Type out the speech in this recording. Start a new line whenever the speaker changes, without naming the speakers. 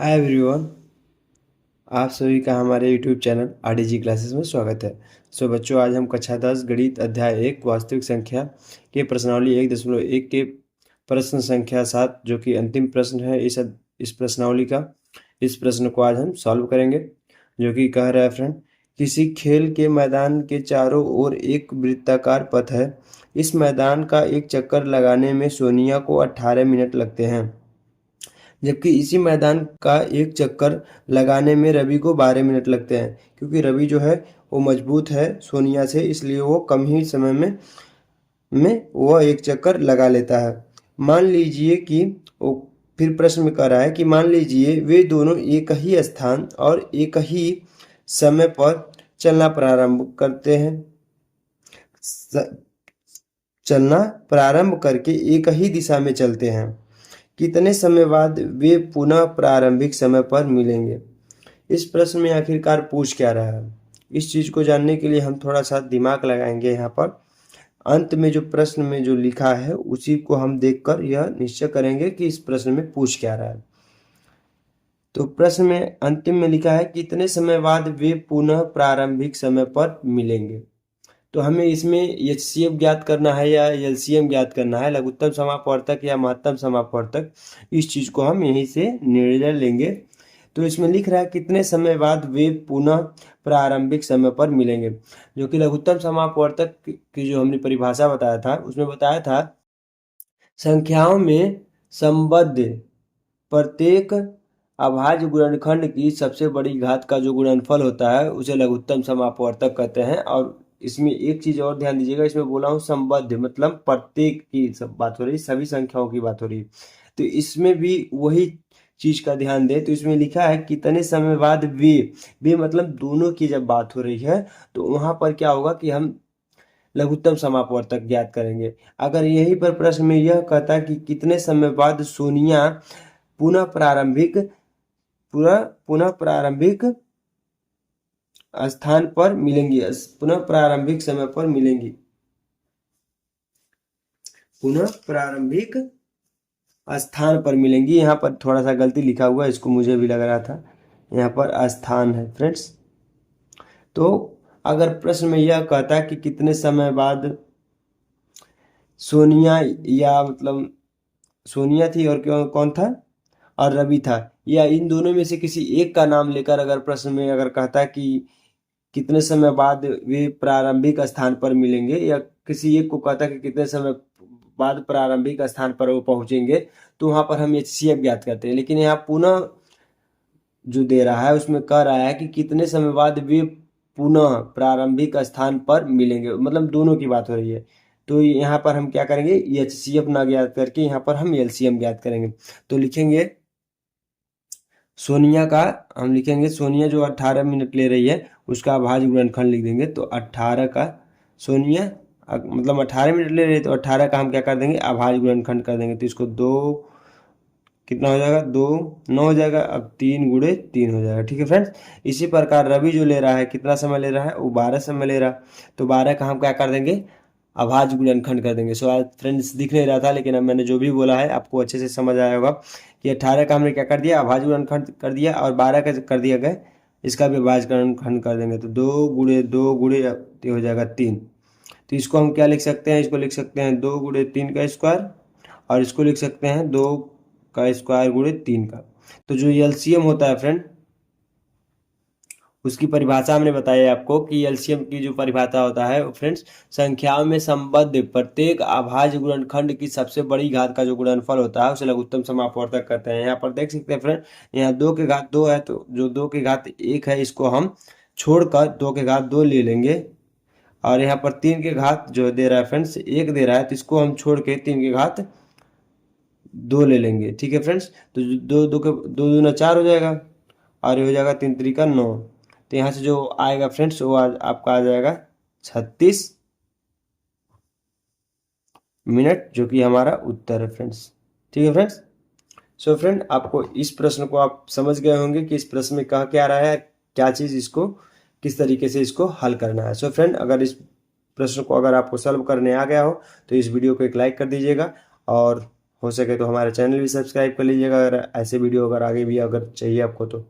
Hi everyone. आप सभी का हमारे यूट्यूब चैनल आरडीजी क्लासेस में स्वागत है। बच्चों, आज हम कक्षा 10 गणित अध्याय 1 वास्तविक संख्या के प्रश्नावली 1.1 के प्रश्न संख्या 7 जो कि अंतिम प्रश्न है इस प्रश्नावली का। इस प्रश्न को आज हम सॉल्व करेंगे, जो कि कह रहा है फ्रेंड, किसी खेल के मैदान के चारों ओर एक वृत्ताकार पथ है। इस मैदान का एक चक्कर लगाने में सोनिया को 18 मिनट लगते हैं, जबकि इसी मैदान का एक चक्कर लगाने में रवि को 12 मिनट लगते हैं। क्योंकि रवि जो है वो मजबूत है सोनिया से, इसलिए वो कम ही समय में वह एक चक्कर लगा लेता है। मान लीजिए कि वो फिर प्रश्न में कह रहा है कि मान लीजिए वे दोनों एक ही स्थान और एक ही समय पर चलना प्रारंभ करते हैं चलना प्रारंभ करके एक ही दिशा में चलते हैं। कितने समय बाद वे पुनः प्रारंभिक समय पर मिलेंगे? इस प्रश्न में आखिरकार पूछ क्या रहा है? इस चीज को जानने के लिए हम थोड़ा सा दिमाग लगाएंगे। यहाँ पर अंत में जो प्रश्न में जो लिखा है उसी को हम देखकर यह निश्चय करेंगे कि इस प्रश्न में पूछ क्या रहा है। तो प्रश्न में अंतिम में लिखा है कितने समय बाद वे पुनः प्रारंभिक समय पर मिलेंगे। तो हमें इसमें एचसीएफ ज्ञात करना है या एलसीएम ज्ञात करना है, लघुत्तम समापवर्तक या महत्तम समापवर्तक। इस चीज को हम यहीं से निर्णय लेंगे। तो इसमें लिख रहा है कितने समय बाद वे पुनः प्रारंभिक समय पर मिलेंगे, जो कि लघुत्तम समापवर्तक की जो हमने परिभाषा बताया था उसमें बताया था संख्याओं में संबद्ध प्रत्येक अभाज्य गुणनखंड की सबसे बड़ी घात का जो गुणनफल होता है उसे लघुत्तम समापवर्तक कहते हैं। और इसमें एक चीज और ध्यान दीजिएगा, इसमें बोला हूँ संबद्ध मतलब प्रत्येक की सब बात हो रही, सभी संख्याओं की बात हो रही। तो इसमें भी वही चीज का ध्यान दे। तो इसमें लिखा है कितने समय बाद वे मतलब दोनों की जब बात हो रही है तो वहां पर क्या होगा कि हम लघुत्तम समापवर्तक ज्ञात करेंगे। अगर यही पर प्रश्न में यह कहता कि कितने समय बाद सोनिया पुनः प्रारंभिक स्थान पर मिलेंगी, पुनः प्रारंभिक समय पर मिलेंगी, पुनः प्रारंभिक स्थान पर मिलेंगी। यहाँ पर थोड़ा सा गलती लिखा हुआ है, इसको मुझे भी लग रहा था, यहाँ पर स्थान है फ्रेंड्स। तो अगर प्रश्न में यह कहता कि कितने समय बाद सोनिया या मतलब सोनिया थी और कौन था और रवि था, या इन दोनों में से किसी एक का नाम लेकर अगर प्रश्न में अगर कहता कि कितने समय बाद वे प्रारंभिक स्थान पर मिलेंगे, या किसी एक को कहता कि कितने समय बाद प्रारंभिक स्थान पर वो पहुंचेंगे, तो वहां पर हम एचसीएफ ज्ञात करते हैं। लेकिन यहाँ पुनः जो दे रहा है उसमें कह रहा है कि कितने समय बाद वे पुनः प्रारंभिक स्थान पर मिलेंगे, मतलब दोनों की बात हो रही है। तो यहाँ पर हम क्या करेंगे, एचसीएफ ना ज्ञात करके यहाँ पर हम एलसीएम ज्ञात करेंगे। तो लिखेंगे सोनिया का, हम लिखेंगे सोनिया जो 18 मिनट ले रही है उसका अभाज्य गुणनखंड लिख देंगे। तो 18 का सोनिया मतलब 18 मिनट ले रही है तो 18 का हम क्या कर देंगे, अभाज्य गुणनखंड कर देंगे। तो इसको दो कितना हो जाएगा, 2 9 हो जाएगा। अब 3 गुणे 3 हो जाएगा। ठीक है फ्रेंड्स। इसी प्रकार रवि जो ले रहा है कितना समय ले रहा है, वो 12 समय ले रहा है। तो 12 का हम क्या कर देंगे, अभाज्य गुणनखंड कर देंगे। आज फ्रेंड्स दिख नहीं रहा था, लेकिन अब मैंने जो भी बोला है आपको अच्छे से समझ आया होगा कि 18 का हमने क्या कर दिया, अभाज्य गुणनखंड कर दिया, और 12 का कर दिया गया इसका भी अभाज्य गुणनखंड कर देंगे। तो 2 गुणे 2 गुणे हो जाएगा 3। तो इसको हम क्या लिख सकते हैं, इसको लिख सकते हैं 2 गुणे 3 का स्क्वायर, और इसको लिख सकते हैं 2 का स्क्वायर गुणे 3 का। तो जो एलसीएम होता है फ्रेंड, उसकी परिभाषा हमने बताई आपको कि एलसीएम की जो परिभाषा होता है फ्रेंड्स, संख्याओं में संबद्ध प्रत्येक अभाज्य गुणनखंड की सबसे बड़ी घात का जो गुणनफल होता है उसे लघुत्तम समापवर्तक कहते हैं। यहाँ पर देख सकते हैं फ्रेंड, यहाँ 2 के घात 2 है, तो जो 2 के घात 1 है इसको हम छोड़कर 2 के घात 2 ले लेंगे। और यहाँ पर 3 के घात जो दे रहा है फ्रेंड्स 1 दे रहा है, तो इसको हम छोड़ के 3 के घात 2 ले लेंगे। ठीक है फ्रेंड्स। तो दो दो के 2 दूना 4 हो जाएगा, और ये हो जाएगा 3 3 9। तो यहाँ से जो आएगा फ्रेंड्स वो आपका आ जाएगा 36 मिनट, जो कि हमारा उत्तर है फ्रेंड्स। ठीक है फ्रेंड्स। फ्रेंड, आपको इस प्रश्न को आप समझ गए होंगे कि इस प्रश्न में कहा क्या रहा है, क्या चीज़, इसको किस तरीके से इसको हल करना है। फ्रेंड, अगर इस प्रश्न को अगर आपको सॉल्व करने आ गया हो तो इस वीडियो को एक लाइक कर दीजिएगा, और हो सके तो हमारा चैनल भी सब्सक्राइब कर लीजिएगा, अगर ऐसे वीडियो अगर आगे भी अगर चाहिए आपको तो।